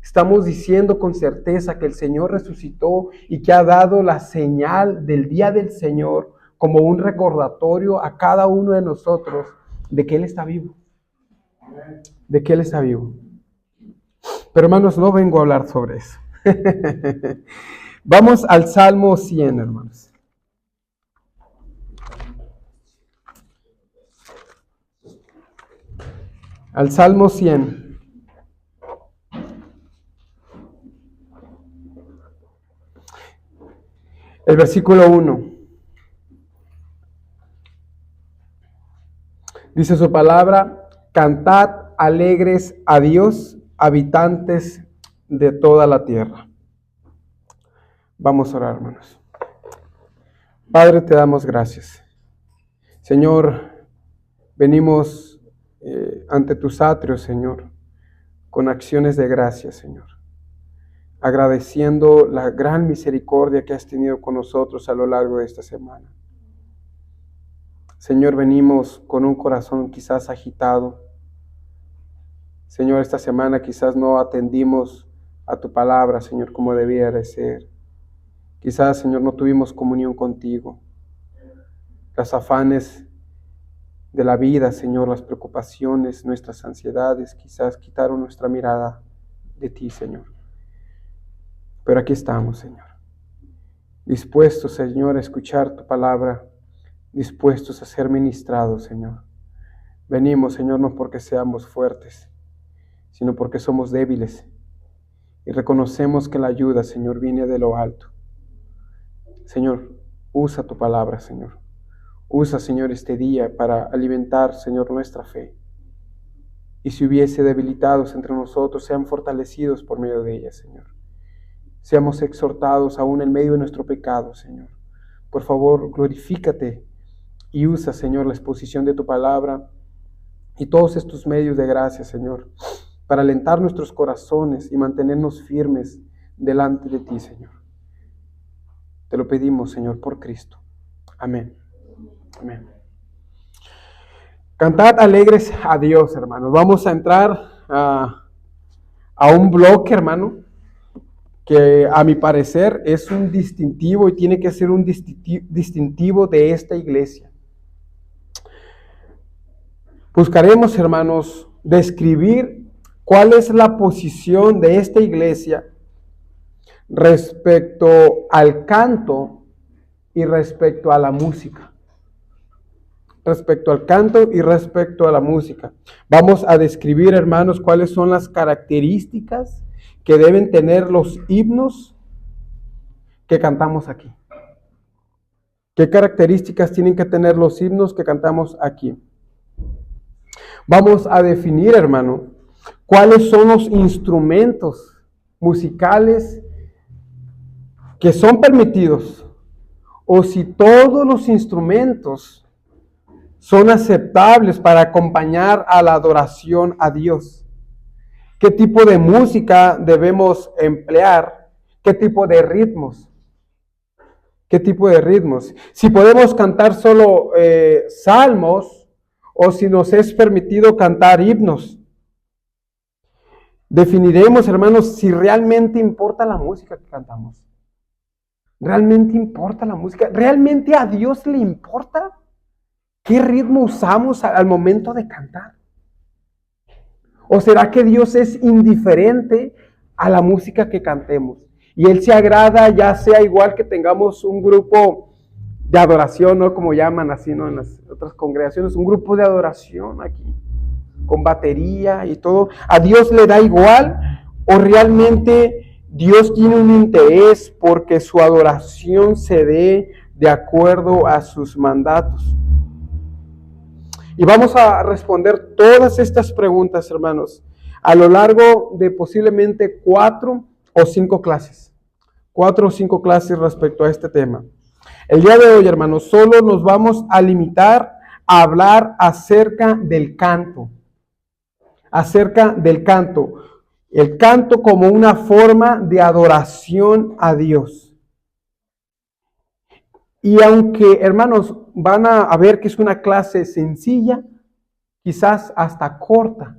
Estamos diciendo con certeza que el Señor resucitó y que ha dado la señal del día del Señor como un recordatorio a cada uno de nosotros de que Él está vivo. De que Él está vivo. Pero hermanos, no vengo a hablar sobre eso. Vamos al Salmo 100, hermanos. Al Salmo 100. El versículo 1. Dice su palabra: cantad alegres a Dios, habitantes de toda la tierra. Vamos a orar, hermanos. Padre, te damos gracias. Señor, venimos ante tus atrios, Señor, con acciones de gracia, Señor, agradeciendo la gran misericordia que has tenido con nosotros a lo largo de esta semana. Señor, venimos con un corazón quizás agitado. Señor, esta semana quizás no atendimos a tu palabra, Señor, como debía de ser. Quizás, Señor, no tuvimos comunión contigo. Los afanes de la vida, Señor, las preocupaciones, nuestras ansiedades, quizás quitaron nuestra mirada de ti, Señor. Pero aquí estamos, Señor, dispuestos, Señor, a escuchar tu palabra, dispuestos a ser ministrados, Señor. Venimos, Señor, no porque seamos fuertes, sino porque somos débiles y reconocemos que la ayuda, Señor, viene de lo alto. Señor, usa tu palabra, Señor. Usa, Señor, este día para alimentar, Señor, nuestra fe. Y si hubiese debilitados entre nosotros, sean fortalecidos por medio de ella, Señor. Seamos exhortados aún en medio de nuestro pecado, Señor. Por favor, glorifícate y usa, Señor, la exposición de tu palabra y todos estos medios de gracia, Señor, para alentar nuestros corazones y mantenernos firmes delante de ti, Señor. Te lo pedimos, Señor, por Cristo. Amén. Amén. Cantad alegres a Dios, hermanos. Vamos a entrar a un bloque, hermano, que a mi parecer es un distintivo y tiene que ser un distintivo de esta iglesia. Buscaremos, hermanos, describir cuál es la posición de esta iglesia respecto al canto y respecto a la música. Respecto al canto y respecto a la música. Vamos a describir, hermanos, cuáles son las características que deben tener los himnos que cantamos aquí. ¿Qué características tienen que tener los himnos que cantamos aquí? Vamos a definir, hermano, cuáles son los instrumentos musicales que son permitidos, o si todos los instrumentos son aceptables para acompañar a la adoración a Dios. ¿Qué tipo de música debemos emplear? ¿Qué tipo de ritmos? ¿Qué tipo de ritmos? Si podemos cantar solo salmos o si nos es permitido cantar himnos. Definiremos, hermanos, si realmente importa la música que cantamos. ¿Realmente importa la música? ¿Realmente a Dios le importa qué ritmo usamos al momento de cantar? ¿O será que Dios es indiferente a la música que cantemos? Y Él se agrada, ya sea igual que tengamos un grupo de adoración, ¿no? Como llaman así, ¿no? En las otras congregaciones, un grupo de adoración aquí, con batería y todo. ¿A Dios le da igual? ¿O realmente Dios tiene un interés porque su adoración se dé de acuerdo a sus mandatos? Y vamos a responder todas estas preguntas, hermanos, a lo largo de posiblemente 4 o 5 clases. 4 o 5 clases respecto a este tema. El día de hoy, hermanos, solo nos vamos a limitar a hablar acerca del canto. Acerca del canto. El canto como una forma de adoración a Dios. Y aunque, hermanos, van a ver que es una clase sencilla, quizás hasta corta,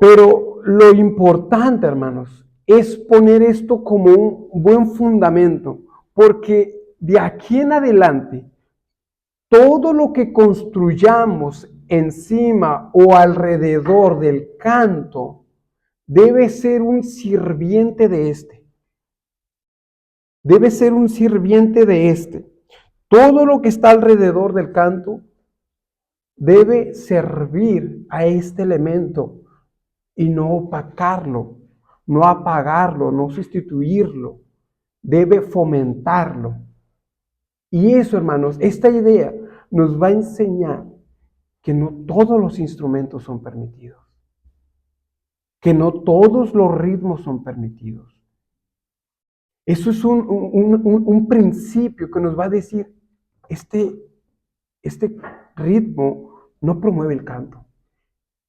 pero lo importante, hermanos, es poner esto como un buen fundamento, porque de aquí en adelante, todo lo que construyamos encima o alrededor del canto debe ser un sirviente de este. Debe ser un sirviente de este. Todo lo que está alrededor del canto debe servir a este elemento y no opacarlo, no apagarlo, no sustituirlo. Debe fomentarlo. Y eso, hermanos, esta idea nos va a enseñar que no todos los instrumentos son permitidos, que no todos los ritmos son permitidos. Eso es un principio que nos va a decir, este ritmo no promueve el canto,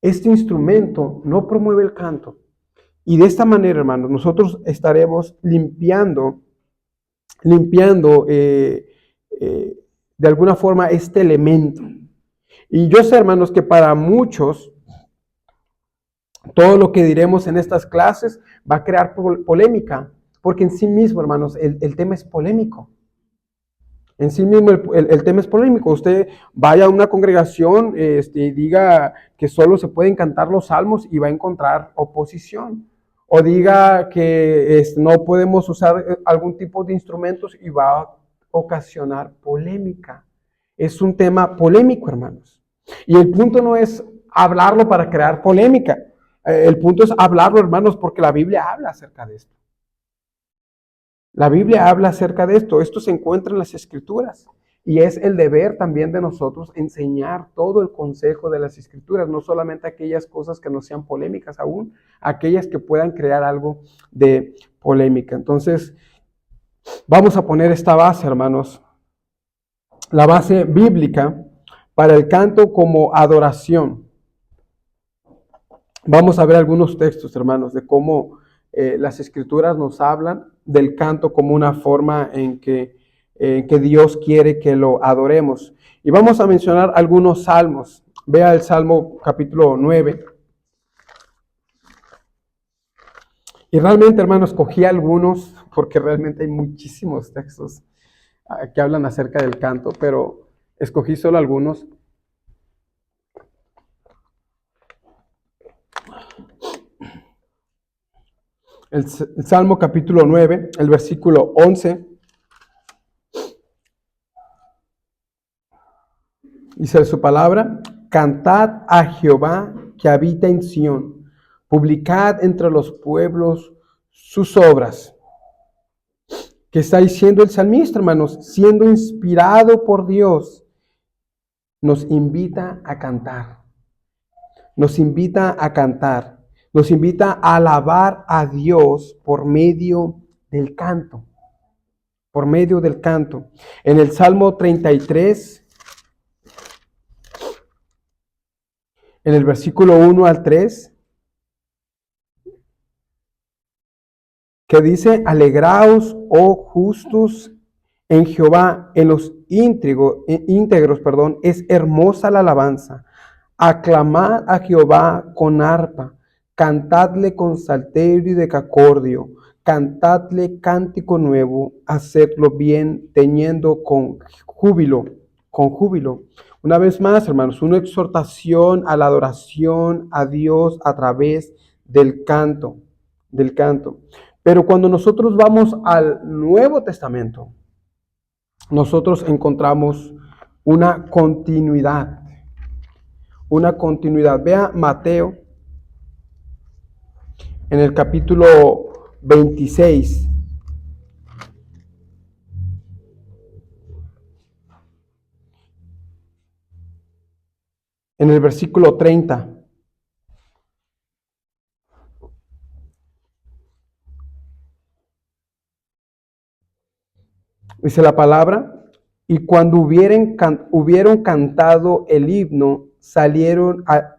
este instrumento no promueve el canto. Y de esta manera, hermanos, nosotros estaremos limpiando de alguna forma este elemento. Y yo sé, hermanos, que para muchos todo lo que diremos en estas clases va a crear polémica, porque en sí mismo, hermanos, el tema es polémico. En sí mismo el tema es polémico. Usted vaya a una congregación y diga que solo se pueden cantar los salmos y va a encontrar oposición. O diga que no podemos usar algún tipo de instrumentos y va a ocasionar polémica. Es un tema polémico, hermanos. Y el punto no es hablarlo para crear polémica. El punto es hablarlo, hermanos, porque la Biblia habla acerca de esto. La Biblia habla acerca de esto. Esto se encuentra en las Escrituras. Y es el deber también de nosotros enseñar todo el consejo de las Escrituras, no solamente aquellas cosas que no sean polémicas aún, aquellas que puedan crear algo de polémica. Entonces, vamos a poner esta base, hermanos, la base bíblica para el canto como adoración. Vamos a ver algunos textos, hermanos, de cómo las Escrituras nos hablan del canto como una forma en que Dios quiere que lo adoremos. Y vamos a mencionar algunos salmos. Vea el Salmo capítulo 9. Y realmente, hermanos, escogí algunos porque realmente hay muchísimos textos que hablan acerca del canto, pero escogí solo algunos. El Salmo capítulo 9, el versículo 11. Dice su palabra: cantad a Jehová que habita en Sión, publicad entre los pueblos sus obras. ¿Qué está diciendo el salmista, hermanos? Siendo inspirado por Dios, nos invita a cantar. Nos invita a cantar. Nos invita a alabar a Dios por medio del canto. Por medio del canto. En el Salmo 33, en el versículo 1 al 3, que dice: alegraos, oh justos, en Jehová, en los íntegros, es hermosa la alabanza. Aclamad a Jehová con arpa, cantadle con salterio y decacordio, cantadle cántico nuevo, hacedlo bien, tañendo con júbilo, con júbilo. Una vez más, hermanos, una exhortación a la adoración a Dios a través del canto, del canto. Pero cuando nosotros vamos al Nuevo Testamento, nosotros encontramos una continuidad. Una continuidad. Vea Mateo en el capítulo 26. En el versículo 30. Dice la palabra: y cuando hubieron cantado el himno, salieron al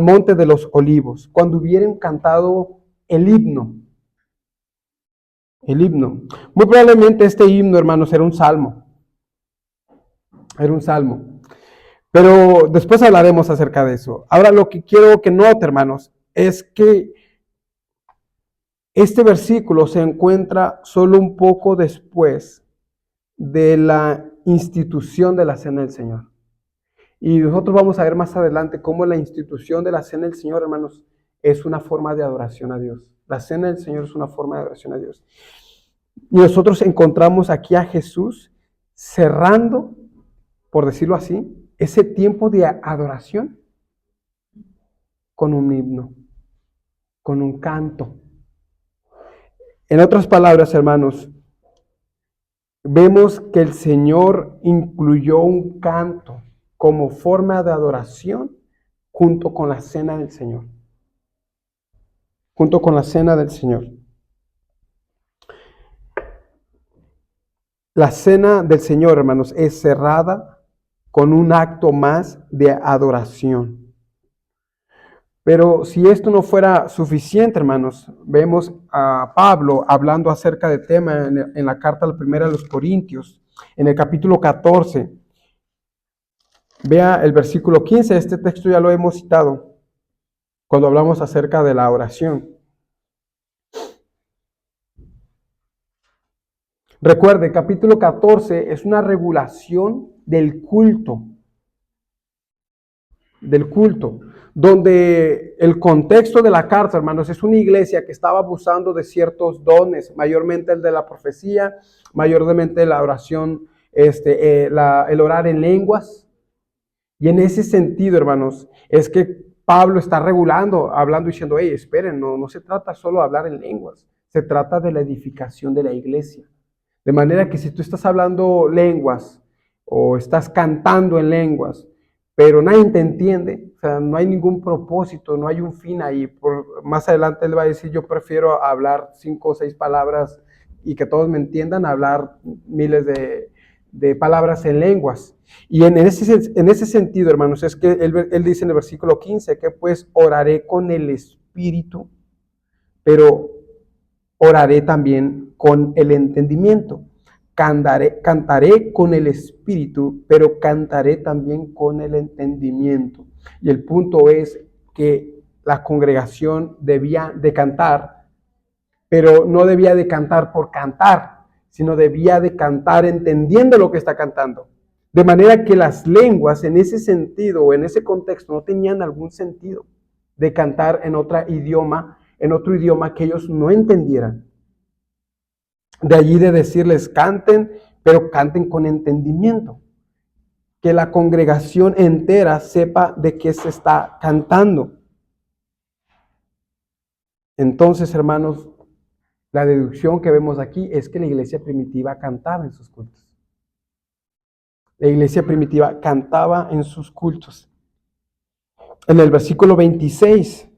monte de los olivos. Cuando hubieron cantado el himno. El himno. Muy probablemente este himno, hermanos, era un salmo. Era un salmo. Pero después hablaremos acerca de eso. Ahora lo que quiero que note, hermanos, es que este versículo se encuentra solo un poco después de la institución de la Cena del Señor. Y nosotros vamos a ver más adelante cómo la institución de la Cena del Señor, hermanos, es una forma de adoración a Dios. La Cena del Señor es una forma de adoración a Dios. Y nosotros encontramos aquí a Jesús cerrando, por decirlo así, ese tiempo de adoración con un himno, con un canto. En otras palabras, hermanos, vemos que el Señor incluyó un canto como forma de adoración junto con la cena del Señor. Junto con la cena del Señor. La cena del Señor, hermanos, es cerrada con un acto más de adoración. Pero si esto no fuera suficiente, hermanos, vemos a Pablo hablando acerca del tema en la carta la primera de los Corintios, en el capítulo 14. Vea el versículo 15, este texto ya lo hemos citado cuando hablamos acerca de la oración. Recuerde, capítulo 14 es una regulación del culto, donde el contexto de la carta, hermanos, es una iglesia que estaba abusando de ciertos dones, mayormente el de la profecía, mayormente la oración, el orar en lenguas. Y en ese sentido, hermanos, es que Pablo está regulando, hablando, diciendo, hey, esperen, no se trata solo de hablar en lenguas, se trata de la edificación de la iglesia. De manera que si tú estás hablando lenguas o estás cantando en lenguas, pero nadie te entiende, o sea, no hay ningún propósito, no hay un fin ahí. Más adelante él va a decir, yo prefiero hablar 5 o 6 palabras y que todos me entiendan, hablar miles de palabras en lenguas. Y en ese sentido, hermanos, es que él dice en el versículo 15 que pues oraré con el Espíritu, pero oraré también con el entendimiento. Cantaré con el Espíritu, pero cantaré también con el entendimiento. Y el punto es que la congregación debía de cantar, pero no debía de cantar por cantar, sino debía de cantar entendiendo lo que está cantando. De manera que las lenguas en ese sentido o en ese contexto no tenían algún sentido de cantar en otro idioma que ellos no entendieran. De allí de decirles canten, pero canten con entendimiento. Que la congregación entera sepa de qué se está cantando. Entonces, hermanos, la deducción que vemos aquí es que la iglesia primitiva cantaba en sus cultos. La iglesia primitiva cantaba en sus cultos. En el versículo 26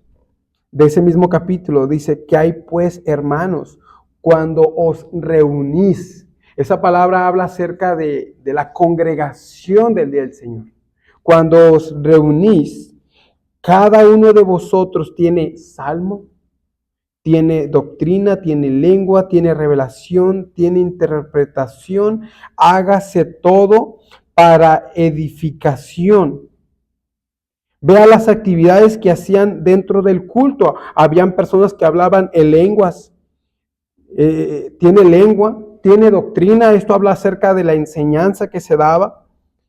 de ese mismo capítulo dice que hay pues, hermanos, cuando os reunís. Esa palabra habla acerca de la congregación del día del Señor. Cuando os reunís, cada uno de vosotros tiene salmo, tiene doctrina, tiene lengua, tiene revelación, tiene interpretación. Hágase todo para edificación. Vea las actividades que hacían dentro del culto. Habían personas que hablaban en lenguas. Tiene lengua, tiene doctrina. Esto habla acerca de la enseñanza que se daba.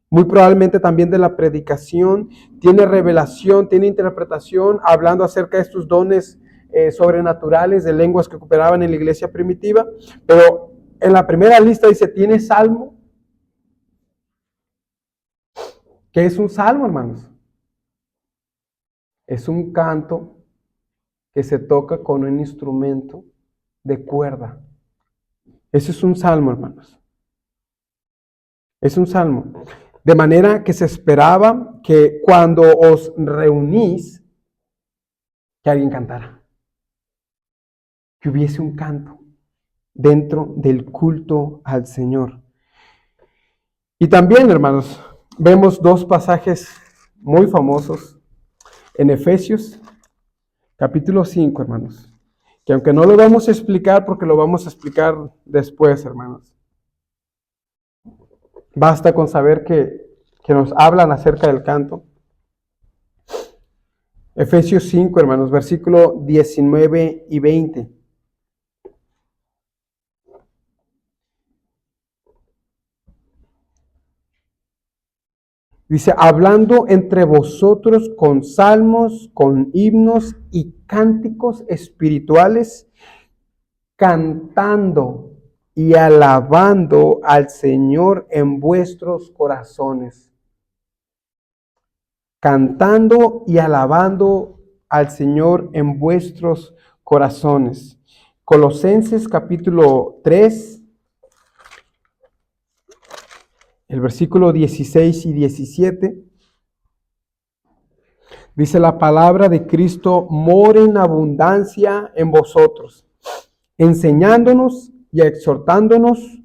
Muy probablemente también de la predicación. Tiene revelación, tiene interpretación, hablando acerca de estos dones sobrenaturales de lenguas que operaban en la iglesia primitiva. Pero en la primera lista dice, tiene salmo. ¿Qué es un salmo, hermanos? Es un canto que se toca con un instrumento de cuerda. Ese es un salmo, hermanos. Es un salmo. De manera que se esperaba que cuando os reunís, que alguien cantara. Que hubiese un canto dentro del culto al Señor. Y también, hermanos, vemos 2 pasajes muy famosos en Efesios, capítulo 5, hermanos. Que aunque no lo vamos a explicar, porque lo vamos a explicar después, hermanos. Basta con saber que que nos hablan acerca del canto. Efesios 5, hermanos, versículo 19 y 20. Dice, hablando entre vosotros con salmos, con himnos y cánticos espirituales, cantando y alabando al Señor en vuestros corazones. Cantando y alabando al Señor en vuestros corazones. Colosenses capítulo 3, el versículo 16 y 17. Dice, la palabra de Cristo mora en abundancia en vosotros, enseñándonos y exhortándonos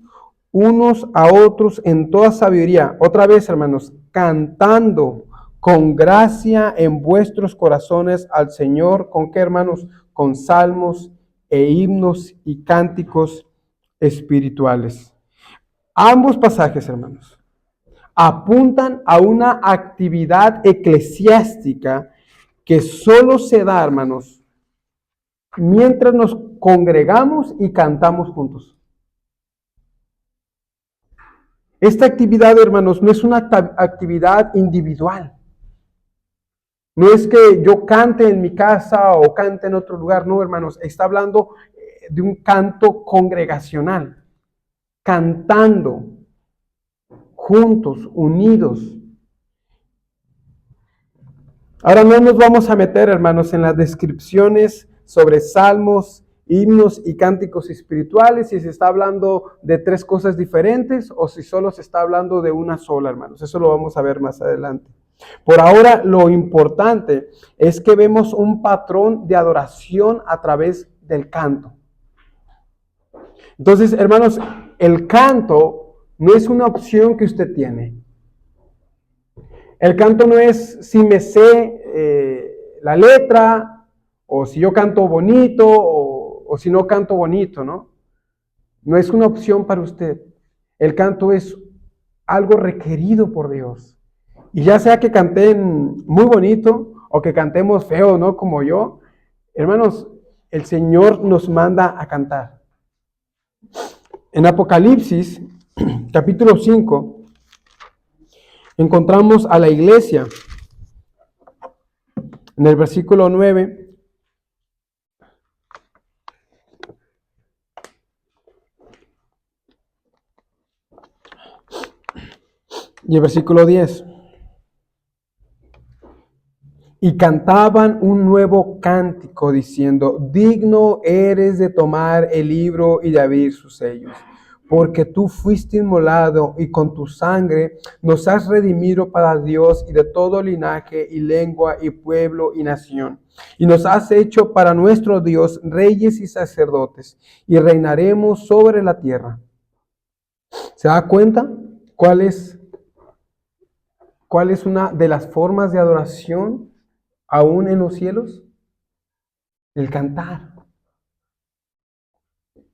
unos a otros en toda sabiduría. Otra vez, hermanos, cantando con gracia en vuestros corazones al Señor. ¿Con qué, hermanos? Con salmos e himnos y cánticos espirituales. Ambos pasajes, hermanos, apuntan a una actividad eclesiástica que solo se da, hermanos, mientras nos congregamos y cantamos juntos. Esta actividad, hermanos, no es una actividad individual. No es que yo cante en mi casa o cante en otro lugar, no, hermanos. Está hablando de un canto congregacional, cantando juntos, unidos. Ahora no nos vamos a meter, hermanos, en las descripciones sobre salmos, himnos y cánticos espirituales, si se está hablando de tres cosas diferentes o si solo se está hablando de una sola, hermanos. Eso lo vamos a ver más adelante. Por ahora, lo importante es que vemos un patrón de adoración a través del canto. Entonces, hermanos, el canto no es una opción que usted tiene. El canto no es si me sé la letra, o si yo canto bonito, o si no canto bonito, ¿no? No es una opción para usted. El canto es algo requerido por Dios. Y ya sea que canten muy bonito, o que cantemos feo, ¿no? Como yo, hermanos, el Señor nos manda a cantar. En Apocalipsis, capítulo 5, encontramos a la iglesia en el versículo 9. Y el versículo 10. Y cantaban un nuevo cántico diciendo, digno eres de tomar el libro y de abrir sus sellos, porque tú fuiste inmolado y con tu sangre nos has redimido para Dios y de todo linaje y lengua y pueblo y nación. Y nos has hecho para nuestro Dios reyes y sacerdotes y reinaremos sobre la tierra. ¿Se da cuenta cuál es una de las formas de adoración aún en los cielos? El cantar.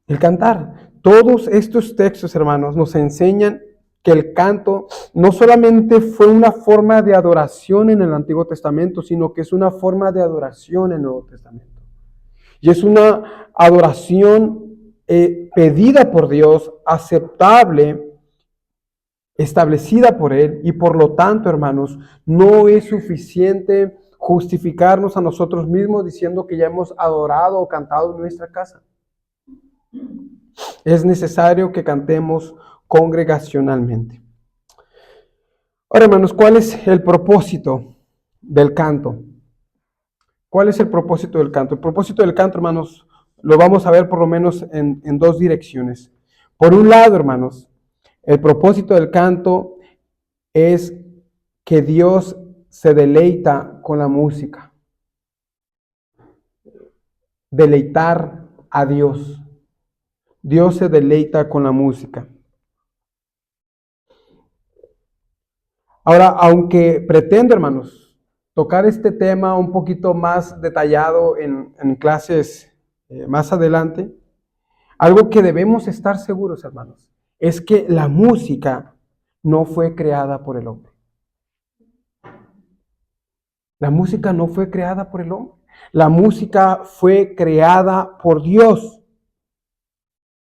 El cantar. Todos estos textos, hermanos, nos enseñan que el canto no solamente fue una forma de adoración en el Antiguo Testamento, sino que es una forma de adoración en el Nuevo Testamento. Y es una adoración pedida por Dios, aceptable, establecida por Él, y por lo tanto, hermanos, no es suficiente justificarnos a nosotros mismos diciendo que ya hemos adorado o cantado en nuestra casa. Es necesario que cantemos congregacionalmente. Ahora, hermanos, ¿cuál es el propósito del canto? ¿Cuál es el propósito del canto? El propósito del canto, hermanos, lo vamos a ver por lo menos en dos direcciones. Por un lado, hermanos, el propósito del canto es que Dios se deleita con la música. Deleitar a Dios. Dios se deleita con la música. Ahora, aunque pretendo, hermanos, tocar este tema un poquito más detallado en clases más adelante, algo que debemos estar seguros, hermanos, es que la música no fue creada por el hombre. La música no fue creada por el hombre. La música fue creada por Dios.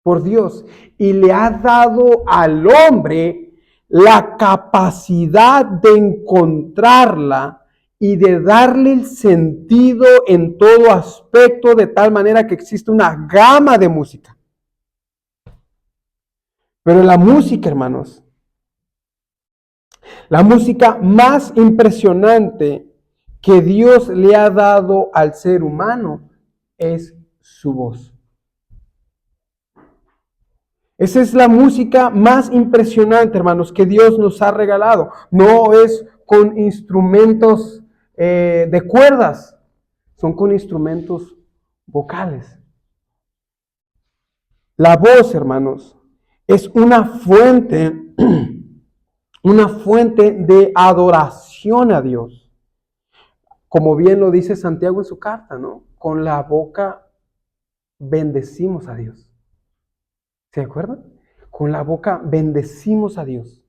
Por Dios. Y le ha dado al hombre la capacidad de encontrarla y de darle el sentido en todo aspecto, de tal manera que existe una gama de música. Pero la música, hermanos, la música más impresionante que Dios le ha dado al ser humano es su voz. Esa es la música más impresionante, hermanos, que Dios nos ha regalado. No es con instrumentos de cuerdas, son con instrumentos vocales. La voz, hermanos, es una fuente de adoración a Dios. Como bien lo dice Santiago en su carta, ¿no? Con la boca bendecimos a Dios. ¿Se acuerdan? Con la boca bendecimos a Dios.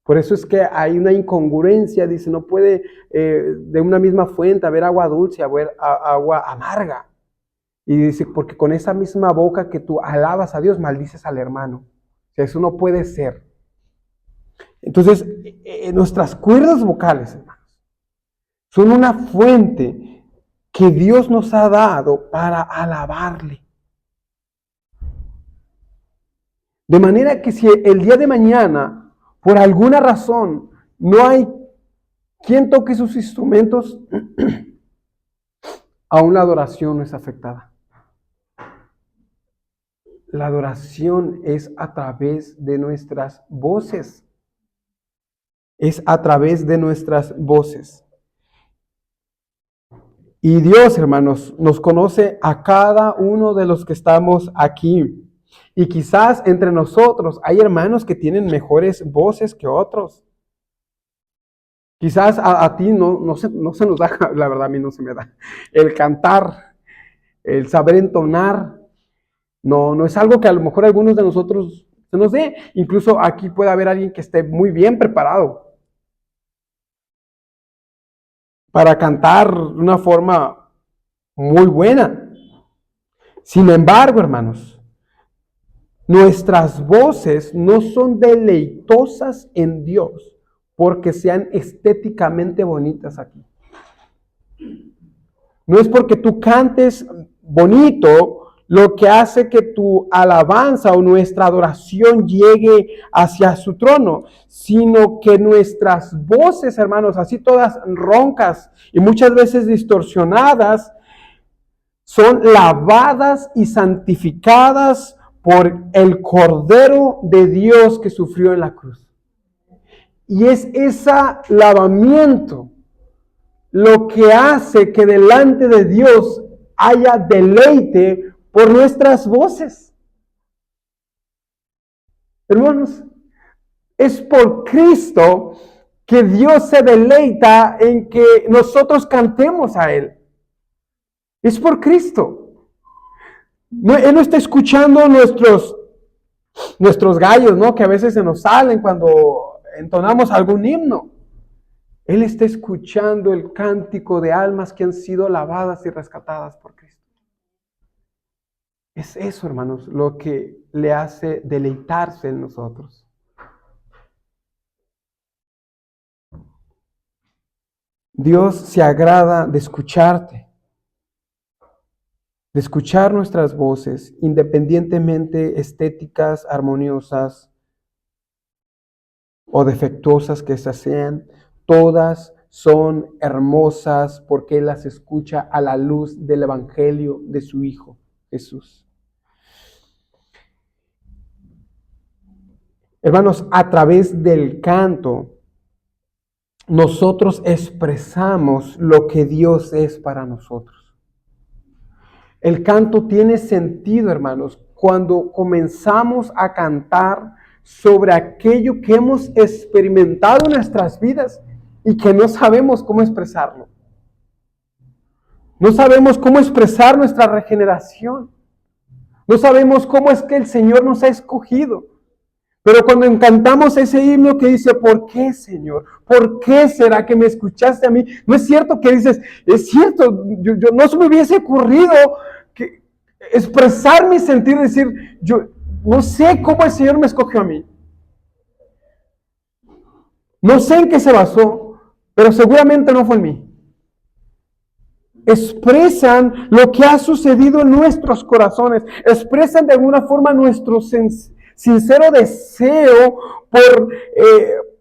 Por eso es que hay una incongruencia, dice, no puede de una misma fuente haber agua dulce, haber agua amarga. Y dice, porque con esa misma boca que tú alabas a Dios, maldices al hermano. O sea, eso no puede ser. Entonces, nuestras cuerdas vocales, hermanos, son una fuente que Dios nos ha dado para alabarle. De manera que si el día de mañana, por alguna razón, no hay quien toque sus instrumentos, aún la adoración no es afectada. La adoración es a través de nuestras voces. Es a través de nuestras voces. Y Dios, hermanos, nos conoce a cada uno de los que estamos aquí. Y quizás entre nosotros hay hermanos que tienen mejores voces que otros. Quizás a ti no se nos da, la verdad a mí no se me da, el cantar, el saber entonar. No es algo que a lo mejor a algunos de nosotros se nos dé. Incluso aquí puede haber alguien que esté muy bien preparado para cantar de una forma muy buena. Sin embargo, hermanos, nuestras voces no son deleitosas en Dios porque sean estéticamente bonitas aquí. No es porque tú cantes bonito lo que hace que tu alabanza o nuestra adoración llegue hacia su trono, sino que nuestras voces, hermanos, así todas roncas y muchas veces distorsionadas, son lavadas y santificadas por el Cordero de Dios que sufrió en la cruz. Y es ese lavamiento lo que hace que delante de Dios haya deleite por nuestras voces. Hermanos, es por Cristo que Dios se deleita en que nosotros cantemos a Él. Es por Cristo. Él no está escuchando nuestros gallos, ¿no? Que a veces se nos salen cuando entonamos algún himno. Él está escuchando el cántico de almas que han sido lavadas y rescatadas por Cristo. Es eso, hermanos, lo que le hace deleitarse en nosotros. Dios se agrada de escucharte, de escuchar nuestras voces, independientemente estéticas, armoniosas o defectuosas que esas sean. Todas son hermosas porque Él las escucha a la luz del Evangelio de su Hijo, Jesús. Hermanos, a través del canto, nosotros expresamos lo que Dios es para nosotros. El canto tiene sentido, hermanos, cuando comenzamos a cantar sobre aquello que hemos experimentado en nuestras vidas y que no sabemos cómo expresarlo. No sabemos cómo expresar nuestra regeneración. No sabemos cómo es que el Señor nos ha escogido. Pero cuando cantamos ese himno que dice, ¿por qué, Señor? ¿Por qué será que me escuchaste a mí? No es cierto que dices, es cierto, yo no se me hubiese ocurrido que expresar mi sentir, decir, yo no sé cómo el Señor me escogió a mí. No sé en qué se basó, pero seguramente no fue en mí. Expresan lo que ha sucedido en nuestros corazones, expresan de alguna forma nuestro sincero deseo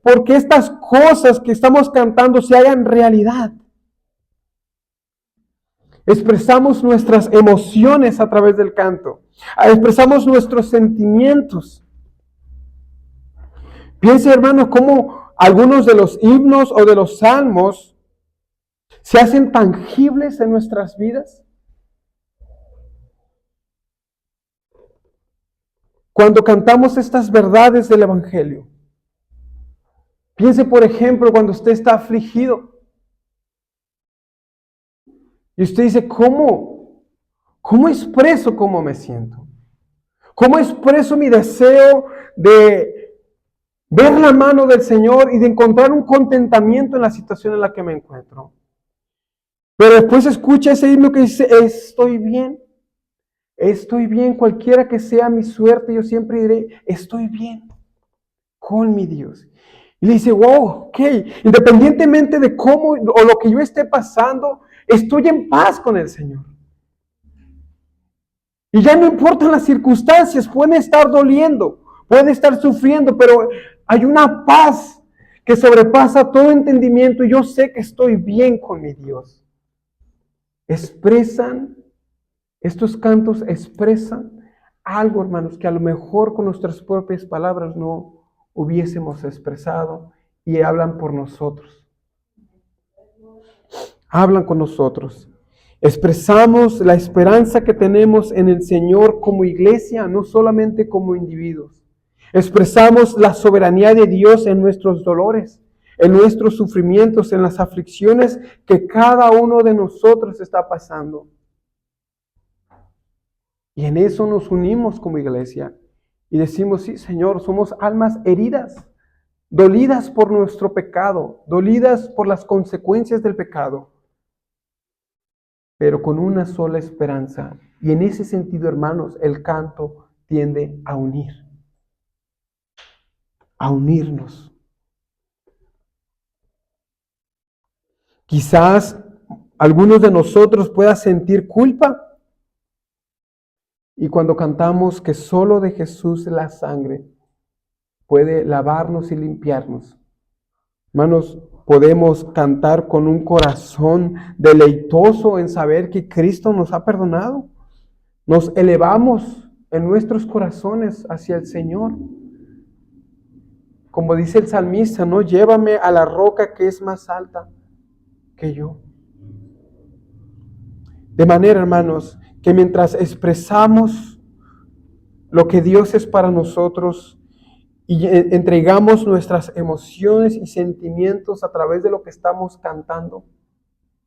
porque estas cosas que estamos cantando se hagan realidad. Expresamos nuestras emociones a través del canto, expresamos nuestros sentimientos. Piense, hermano, cómo algunos de los himnos o de los salmos se hacen tangibles en nuestras vidas. Cuando cantamos estas verdades del Evangelio. Piense, por ejemplo, cuando usted está afligido. Y usted dice, ¿cómo expreso cómo me siento? ¿Cómo expreso mi deseo de ver la mano del Señor y de encontrar un contentamiento en la situación en la que me encuentro? Pero después escucha ese himno que dice, estoy bien, cualquiera que sea mi suerte, yo siempre diré, estoy bien con mi Dios. Y le dice, wow, ok, independientemente de cómo o lo que yo esté pasando, estoy en paz con el Señor. Y ya no importan las circunstancias, pueden estar doliendo, pueden estar sufriendo, pero hay una paz que sobrepasa todo entendimiento y yo sé que estoy bien con mi Dios. Estos cantos expresan algo, hermanos, que a lo mejor con nuestras propias palabras no hubiésemos expresado y hablan por nosotros. Hablan con nosotros. Expresamos la esperanza que tenemos en el Señor como iglesia, no solamente como individuos. Expresamos la soberanía de Dios en nuestros dolores, en nuestros sufrimientos, en las aflicciones que cada uno de nosotros está pasando. Y en eso nos unimos como iglesia y decimos, sí, Señor, somos almas heridas, dolidas por nuestro pecado, dolidas por las consecuencias del pecado, pero con una sola esperanza. Y en ese sentido, hermanos, el canto tiende a unirnos. Quizás algunos de nosotros puedan sentir culpa. Y cuando cantamos que solo de Jesús la sangre puede lavarnos y limpiarnos, hermanos, podemos cantar con un corazón deleitoso en saber que Cristo nos ha perdonado. Nos elevamos en nuestros corazones hacia el Señor. Como dice el salmista, ¿no? Llévame a la roca que es más alta que yo. De manera, hermanos, que mientras expresamos lo que Dios es para nosotros y entregamos nuestras emociones y sentimientos a través de lo que estamos cantando,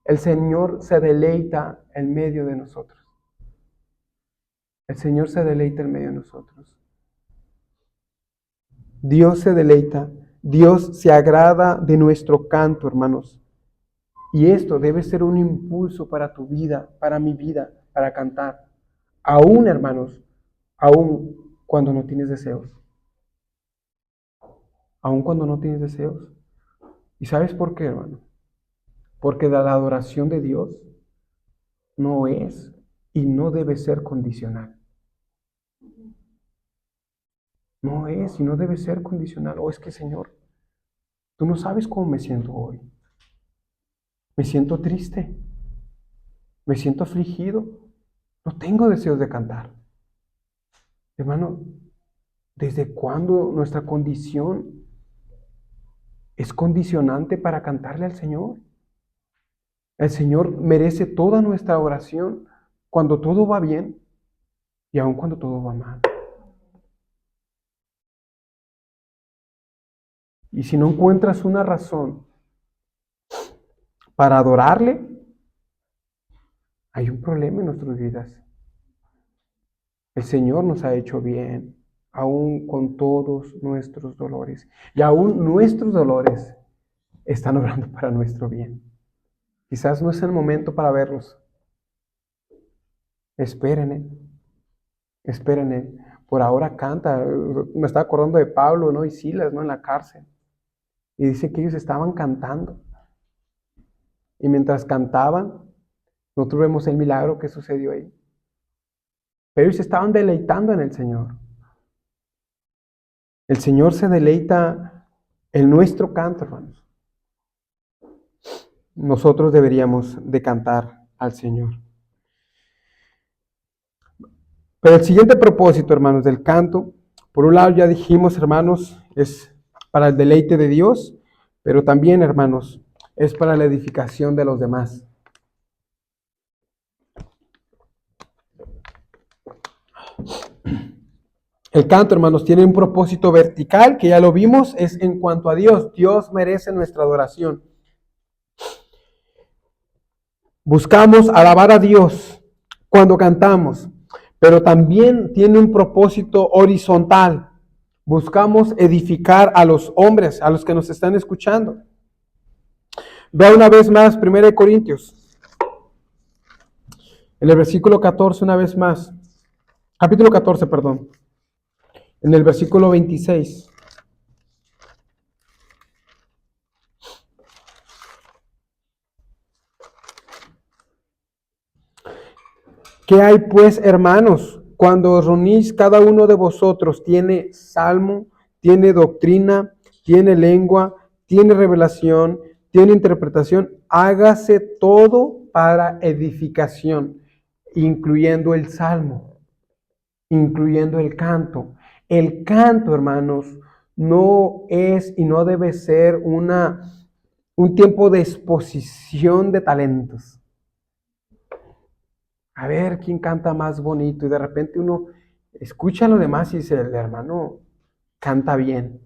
el Señor se deleita en medio de nosotros. El Señor se deleita en medio de nosotros. Dios se deleita, Dios se agrada de nuestro canto, hermanos. Y esto debe ser un impulso para tu vida, para mi vida, para cantar. Aún, hermanos, aún cuando no tienes deseos. Aún cuando no tienes deseos. ¿Y sabes por qué, hermano? Porque la adoración de Dios no es y no debe ser condicional. No es y no debe ser condicional. Es que, Señor, tú no sabes cómo me siento hoy. Me siento triste. Me siento afligido. No tengo deseos de cantar. Hermano, ¿desde cuándo nuestra condición es condicionante para cantarle al Señor? El Señor merece toda nuestra oración cuando todo va bien y aun cuando todo va mal. Y si no encuentras una razón para adorarle, hay un problema en nuestras vidas. El Señor nos ha hecho bien, aún con todos nuestros dolores. Y aún nuestros dolores están obrando para nuestro bien. Quizás no es el momento para verlos. Esperen. Por ahora canta. Me estaba acordando de Pablo, ¿no? Y Silas, ¿no? En la cárcel. Y dice que ellos estaban cantando. Y mientras cantaban, nosotros vemos el milagro que sucedió ahí. Pero ellos estaban deleitando en el Señor. El Señor se deleita en nuestro canto, hermanos. Nosotros deberíamos de cantar al Señor. Pero el siguiente propósito, hermanos, del canto, por un lado ya dijimos, hermanos, es para el deleite de Dios, pero también, hermanos, es para la edificación de los demás. El canto, hermanos, tiene un propósito vertical, que ya lo vimos, es en cuanto a Dios. Dios merece nuestra adoración. Buscamos alabar a Dios cuando cantamos, pero también tiene un propósito horizontal. Buscamos edificar a los hombres, a los que nos están escuchando. Vea una vez más 1 Corintios, en el versículo 14, una vez más. Capítulo 14, perdón. En el versículo 26. ¿Qué hay pues, hermanos? Cuando os reunís, cada uno de vosotros tiene salmo, tiene doctrina, tiene lengua, tiene revelación, tiene interpretación. Hágase todo para edificación, incluyendo el salmo, incluyendo el canto. El canto, hermanos, no es y no debe ser un tiempo de exposición de talentos. A ver quién canta más bonito, y de repente uno escucha a lo demás y dice, el hermano canta bien,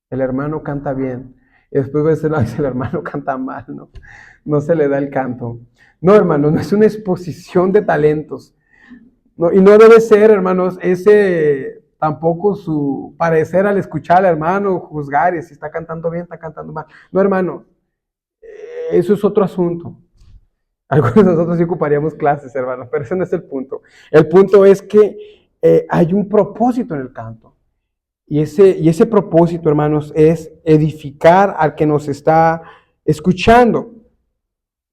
el hermano canta bien, y después ves, no, dice, el hermano canta mal, no se le da el canto. No, hermanos, no es una exposición de talentos, no, y no debe ser, hermanos, ese tampoco su parecer al escuchar al hermano, juzgar y si está cantando bien, está cantando mal. No, hermano, eso es otro asunto. Algunos de nosotros sí ocuparíamos clases, hermanos, pero ese no es el punto. El punto es que hay un propósito en el canto. Y ese propósito, hermanos, es edificar al que nos está escuchando.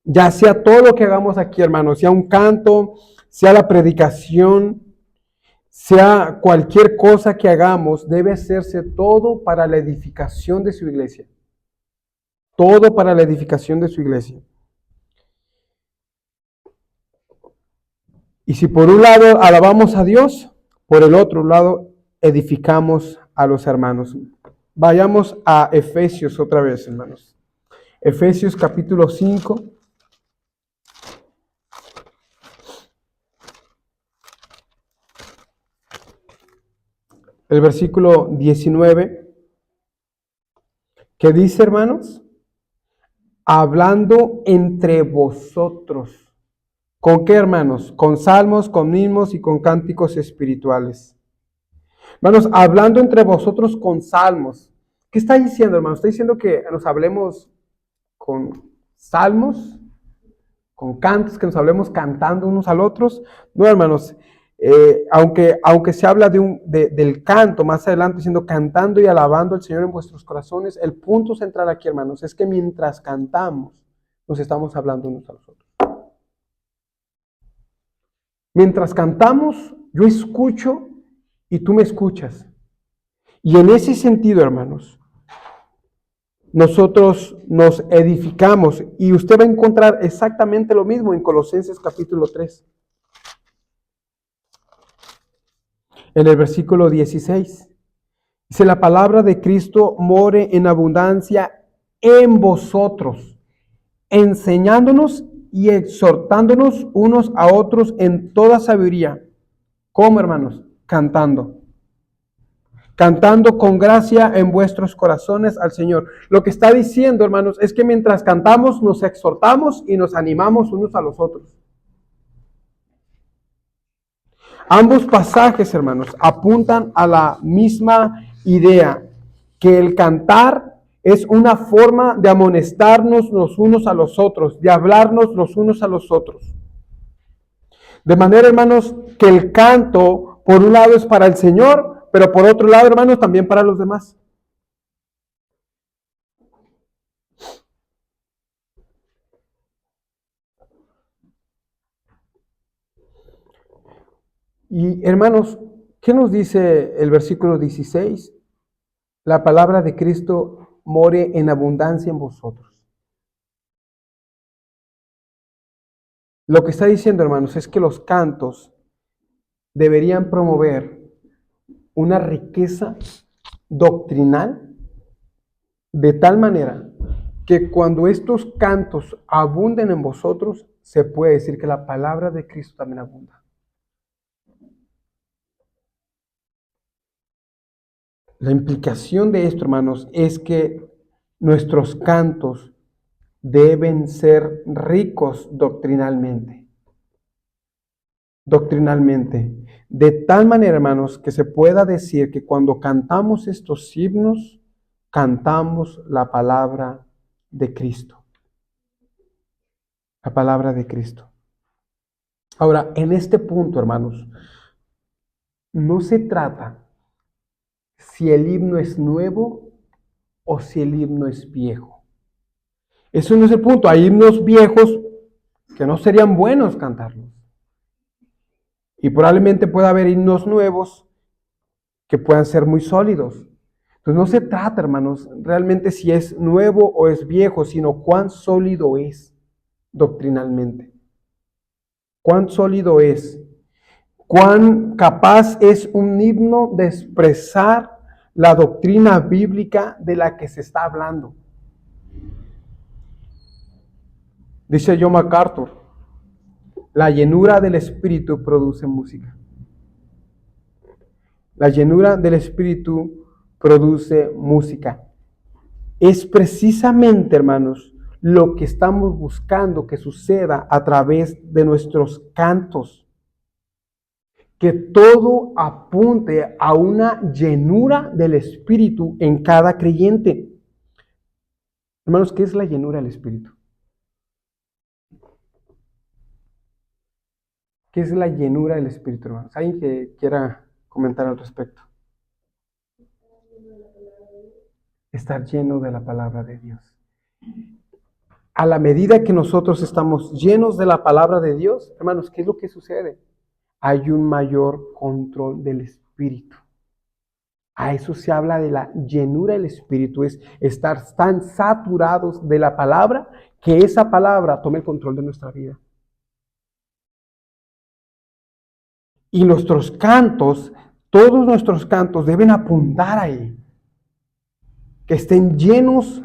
Ya sea todo lo que hagamos aquí, hermanos, sea un canto, sea la predicación, sea cualquier cosa que hagamos, debe hacerse todo para la edificación de su iglesia. Todo para la edificación de su iglesia. Y si por un lado alabamos a Dios, por el otro lado edificamos a los hermanos. Vayamos a Efesios otra vez, hermanos. Efesios capítulo 5. El versículo 19. ¿Qué dice, hermanos? Hablando entre vosotros. ¿Con qué, hermanos? Con salmos, con himnos y con cánticos espirituales. Hermanos, hablando entre vosotros con salmos. ¿Qué está diciendo, hermanos? ¿Está diciendo que nos hablemos con salmos, con cantos, que nos hablemos cantando unos a otros? No, hermanos. Aunque se habla del canto más adelante, diciendo cantando y alabando al Señor en vuestros corazones, el punto central aquí, hermanos, es que mientras cantamos, nos estamos hablando unos a los otros. Mientras cantamos, yo escucho y tú me escuchas. Y en ese sentido, hermanos, nosotros nos edificamos y usted va a encontrar exactamente lo mismo en Colosenses capítulo 3. En el versículo 16. Dice, la palabra de Cristo more en abundancia en vosotros, enseñándonos y exhortándonos unos a otros en toda sabiduría. ¿Cómo, hermanos? Cantando. Cantando con gracia en vuestros corazones al Señor. Lo que está diciendo, hermanos, es que mientras cantamos nos exhortamos y nos animamos unos a los otros. Ambos pasajes, hermanos, apuntan a la misma idea, que el cantar es una forma de amonestarnos los unos a los otros, de hablarnos los unos a los otros. De manera, hermanos, que el canto, por un lado, es para el Señor, pero por otro lado, hermanos, también para los demás. Y hermanos, ¿qué nos dice el versículo 16? La palabra de Cristo more en abundancia en vosotros. Lo que está diciendo, hermanos, es que los cantos deberían promover una riqueza doctrinal de tal manera que cuando estos cantos abunden en vosotros, se puede decir que la palabra de Cristo también abunda. La implicación de esto, hermanos, es que nuestros cantos deben ser ricos doctrinalmente. Doctrinalmente. De tal manera, hermanos, que se pueda decir que cuando cantamos estos himnos, cantamos la palabra de Cristo. La palabra de Cristo. Ahora, en este punto, hermanos, no se trata si el himno es nuevo o si el himno es viejo. Eso no es el punto. Hay himnos viejos que no serían buenos cantarlos. Y probablemente pueda haber himnos nuevos que puedan ser muy sólidos. Entonces no se trata, hermanos, realmente si es nuevo o es viejo, sino cuán sólido es doctrinalmente. Cuán sólido es. Cuán capaz es un himno de expresar la doctrina bíblica de la que se está hablando. Dice John MacArthur, la llenura del Espíritu produce música. La llenura del Espíritu produce música. Es precisamente, hermanos, lo que estamos buscando que suceda a través de nuestros cantos. Que todo apunte a una llenura del Espíritu en cada creyente. Hermanos, ¿qué es la llenura del Espíritu? ¿Qué es la llenura del Espíritu, hermanos? ¿Alguien que quiera comentar al respecto? Estar lleno de la palabra de Dios. A la medida que nosotros estamos llenos de la palabra de Dios, hermanos, ¿qué es lo que sucede? Hay un mayor control del Espíritu. A eso se habla de la llenura del Espíritu, es estar tan saturados de la palabra que esa palabra tome el control de nuestra vida. Y nuestros cantos, todos nuestros cantos deben apuntar ahí. Que estén llenos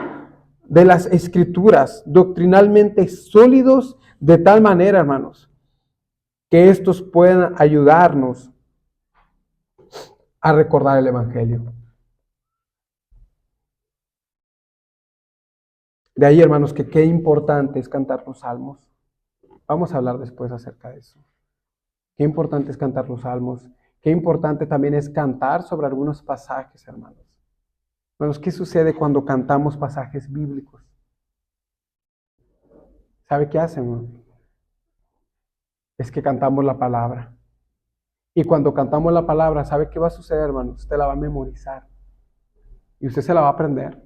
de las Escrituras, doctrinalmente sólidos, de tal manera, hermanos, que estos puedan ayudarnos a recordar el Evangelio. De ahí, hermanos, que qué importante es cantar los salmos. Vamos a hablar después acerca de eso. Qué importante es cantar los salmos. Qué importante también es cantar sobre algunos pasajes, hermanos. Hermanos, ¿qué sucede cuando cantamos pasajes bíblicos? ¿Sabe qué hacen? Es que cantamos la palabra. Y cuando cantamos la palabra, ¿sabe qué va a suceder, hermanos? Usted la va a memorizar. Y usted se la va a aprender.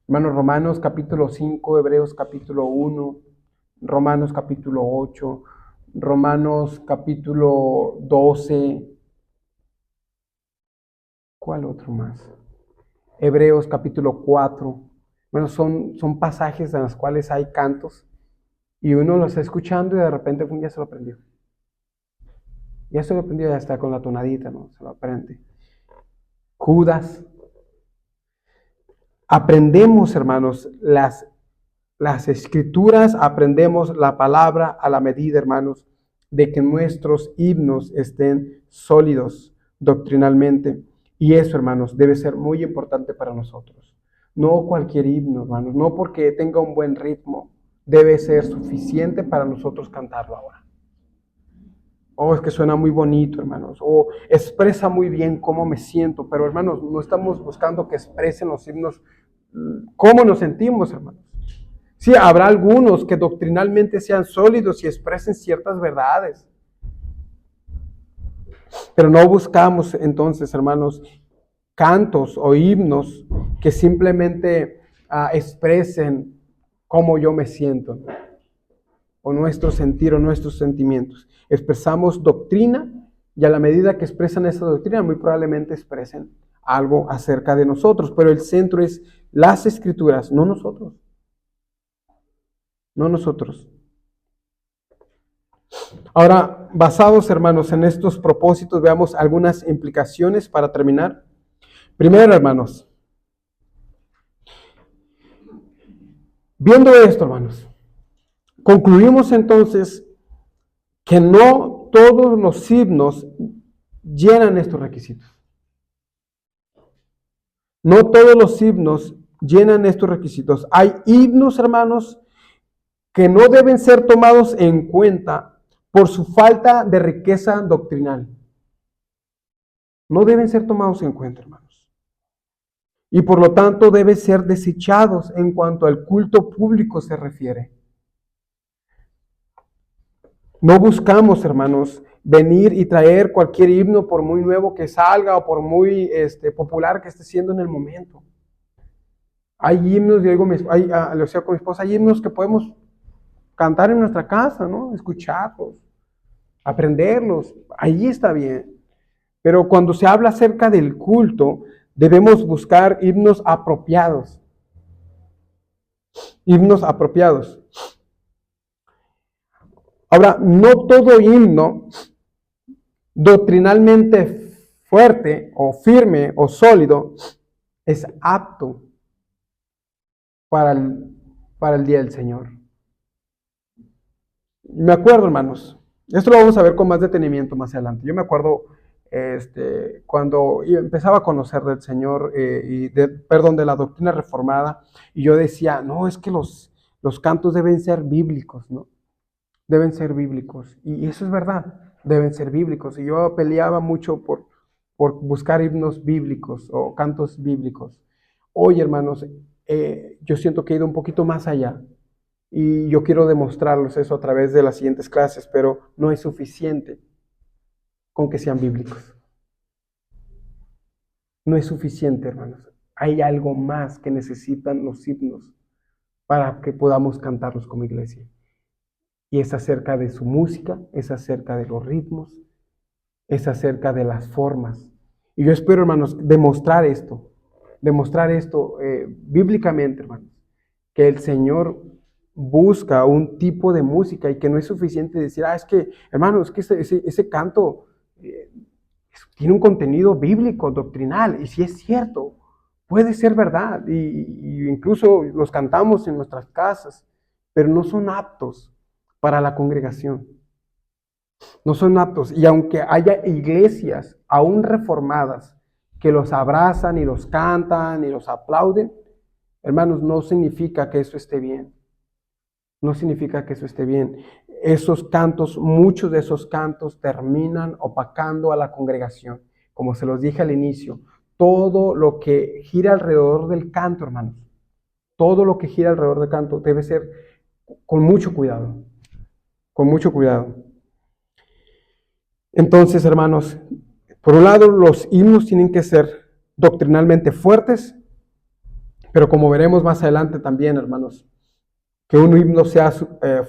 Hermanos, Romanos capítulo 5, Hebreos capítulo 1, Romanos capítulo 8, Romanos capítulo 12. ¿Cuál otro más? Hebreos capítulo 4. Bueno, son pasajes en los cuales hay cantos y uno los está escuchando y de repente ya se lo aprendió. Ya se lo aprendió, ya está con la tonadita, ¿no? Se lo aprende. Judas. Aprendemos, hermanos, las escrituras, aprendemos la palabra a la medida, hermanos, de que nuestros himnos estén sólidos doctrinalmente. Y eso, hermanos, debe ser muy importante para nosotros. No cualquier himno, hermanos, no porque tenga un buen ritmo, debe ser suficiente para nosotros cantarlo ahora. Oh, es que suena muy bonito, hermanos. O expresa muy bien cómo me siento. Pero, hermanos, no estamos buscando que expresen los himnos cómo nos sentimos, hermanos. Sí, habrá algunos que doctrinalmente sean sólidos y expresen ciertas verdades. Pero no buscamos entonces, hermanos, cantos o himnos que simplemente expresen cómo yo me siento, o nuestro sentir o nuestros sentimientos. Expresamos doctrina y a la medida que expresan esa doctrina, muy probablemente expresen algo acerca de nosotros, pero el centro es las Escrituras, no nosotros. No nosotros. Ahora, basados, hermanos, en estos propósitos, veamos algunas implicaciones para terminar. Primero, hermanos, viendo esto, hermanos, concluimos entonces que no todos los himnos llenan estos requisitos. No todos los himnos llenan estos requisitos. Hay himnos, hermanos, que no deben ser tomados en cuenta por su falta de riqueza doctrinal. No deben ser tomados en cuenta, hermanos. Y por lo tanto deben ser desechados en cuanto al culto público se refiere. No buscamos, hermanos, venir y traer cualquier himno por muy nuevo que salga o por muy popular que esté siendo en el momento. Hay himnos, le decía con mi esposa, hay himnos que podemos cantar en nuestra casa, ¿no? Escucharlos, aprenderlos, ahí está bien. Pero cuando se habla acerca del culto, debemos buscar himnos apropiados. Himnos apropiados. Ahora, no todo himno doctrinalmente fuerte o firme o sólido es apto para el día del Señor. Me acuerdo, hermanos, esto lo vamos a ver con más detenimiento más adelante. Yo me acuerdo cuando empezaba a conocer del Señor de la doctrina reformada, y yo decía, no, es que los cantos deben ser bíblicos, ¿no? Deben ser bíblicos. Y eso es verdad, deben ser bíblicos. Y yo peleaba mucho por buscar himnos bíblicos o cantos bíblicos. Hoy, hermanos, yo siento que he ido un poquito más allá. Y yo quiero demostrarles eso a través de las siguientes clases, pero no es suficiente con que sean bíblicos. No es suficiente, hermanos. Hay algo más que necesitan los himnos para que podamos cantarlos como iglesia. Y es acerca de su música, es acerca de los ritmos, es acerca de las formas. Y yo espero, hermanos, demostrar esto bíblicamente, hermanos, que el Señor busca un tipo de música y que no es suficiente decir, es que, hermanos, es que ese canto tiene un contenido bíblico, doctrinal, y si es cierto, puede ser verdad, y incluso los cantamos en nuestras casas, pero no son aptos para la congregación. No son aptos, y aunque haya iglesias aún reformadas que los abrazan y los cantan y los aplauden, hermanos, no significa que eso esté bien. No significa que eso esté bien. Esos cantos, muchos de esos cantos terminan opacando a la congregación. Como se los dije al inicio, todo lo que gira alrededor del canto, hermanos, todo lo que gira alrededor del canto debe ser con mucho cuidado. Con mucho cuidado. Entonces, hermanos, por un lado, los himnos tienen que ser doctrinalmente fuertes, pero como veremos más adelante también, hermanos, que un himno sea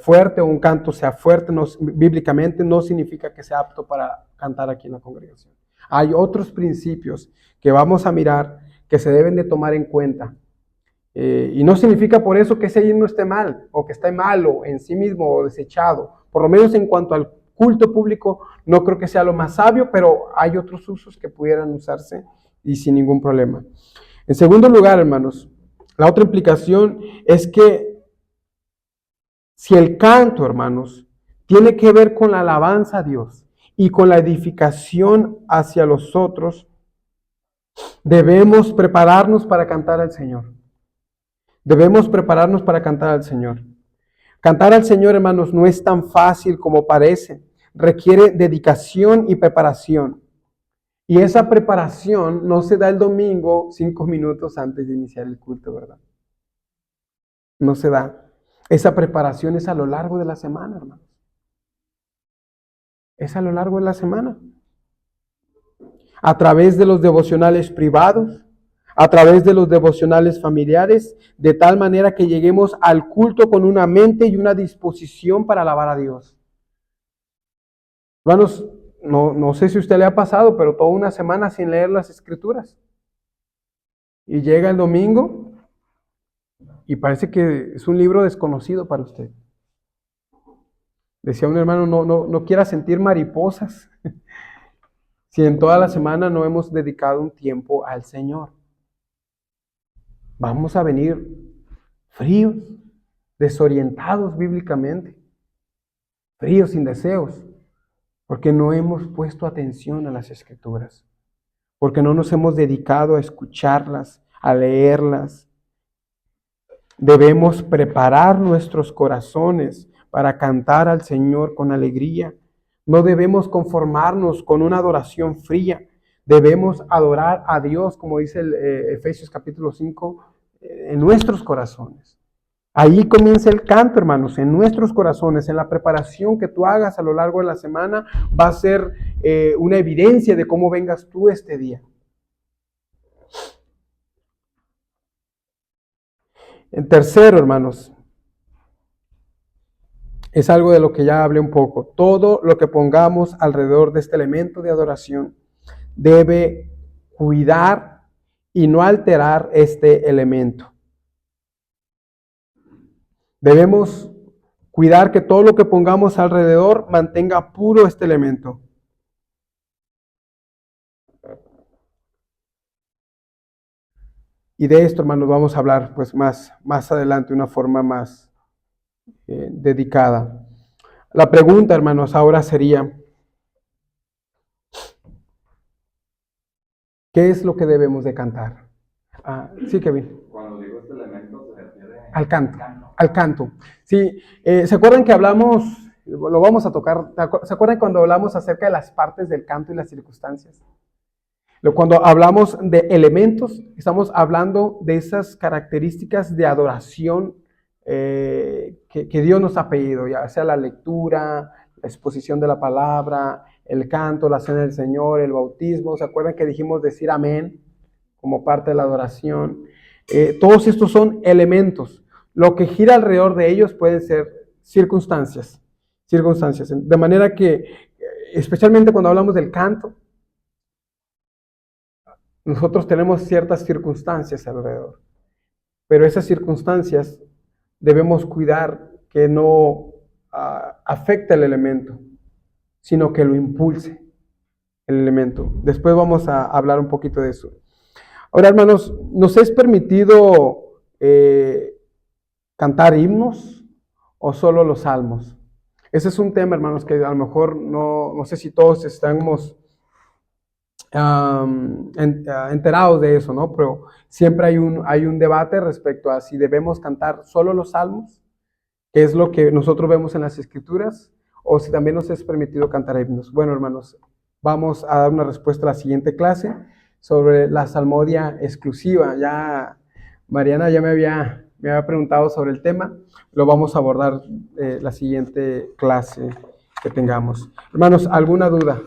fuerte o un canto sea fuerte bíblicamente no significa que sea apto para cantar aquí en la congregación. Hay otros principios que vamos a mirar que se deben de tomar en cuenta. Y no significa por eso que ese himno esté mal o que esté malo en sí mismo o desechado. Por lo menos en cuanto al culto público, no creo que sea lo más sabio, pero hay otros usos que pudieran usarse y sin ningún problema. En segundo lugar, hermanos, la otra implicación es que si el canto, hermanos, tiene que ver con la alabanza a Dios y con la edificación hacia los otros, debemos prepararnos para cantar al Señor. Debemos prepararnos para cantar al Señor. Cantar al Señor, hermanos, no es tan fácil como parece. requiere dedicación y preparación. Y esa preparación no se da el domingo 5 minutos antes de iniciar el culto, ¿verdad? No se da. Esa preparación es a lo largo de la semana, hermanos. Es a lo largo de la semana. A través de los devocionales privados, a través de los devocionales familiares, de tal manera que lleguemos al culto con una mente y una disposición para alabar a Dios. Hermanos, no sé si a usted le ha pasado, pero toda una semana sin leer las Escrituras. Y llega el domingo y parece que es un libro desconocido para usted. Decía un hermano, no quiera sentir mariposas si en toda la semana no hemos dedicado un tiempo al Señor. Vamos a venir fríos, desorientados bíblicamente, fríos, sin deseos, porque no hemos puesto atención a las Escrituras, porque no nos hemos dedicado a escucharlas, a leerlas. Debemos preparar nuestros corazones para cantar al Señor con alegría. No debemos conformarnos con una adoración fría. Debemos adorar a Dios, como dice el Efesios capítulo 5, en nuestros corazones. Ahí comienza el canto, hermanos, en nuestros corazones, en la preparación que tú hagas a lo largo de la semana, va a ser una evidencia de cómo vengas tú este día. En tercero, hermanos, es algo de lo que ya hablé un poco. Todo lo que pongamos alrededor de este elemento de adoración debe cuidar y no alterar este elemento. Debemos cuidar que todo lo que pongamos alrededor mantenga puro este elemento. Y de esto, hermanos, vamos a hablar pues más adelante, de una forma más dedicada. La pregunta, hermanos, ahora sería, ¿qué es lo que debemos de cantar? Sí, Kevin. Cuando digo este elemento se refiere al canto. Al canto. Sí, ¿se acuerdan que hablamos, lo vamos a tocar, ¿se acuerdan cuando hablamos acerca de las partes del canto y las circunstancias? Cuando hablamos de elementos, estamos hablando de esas características de adoración que Dios nos ha pedido, ya sea la lectura, la exposición de la palabra, el canto, la cena del Señor, el bautismo. ¿Se acuerdan que dijimos decir amén como parte de la adoración? Todos estos son elementos. Lo que gira alrededor de ellos pueden ser circunstancias. De manera que, especialmente cuando hablamos del canto, nosotros tenemos ciertas circunstancias alrededor, pero esas circunstancias debemos cuidar que no afecte el elemento, sino que lo impulse el elemento. Después vamos a hablar un poquito de eso. Ahora, hermanos, ¿nos es permitido cantar himnos o solo los salmos? Ese es un tema, hermanos, que a lo mejor no sé si todos estamos enterados de eso, ¿no? Pero siempre hay un debate respecto a si debemos cantar solo los salmos, que es lo que nosotros vemos en las Escrituras, o si también nos es permitido cantar himnos. Bueno, hermanos, vamos a dar una respuesta a la siguiente clase sobre la salmodia exclusiva. Ya Mariana ya me había preguntado sobre el tema. Lo vamos a abordar la siguiente clase que tengamos. Hermanos, ¿alguna duda?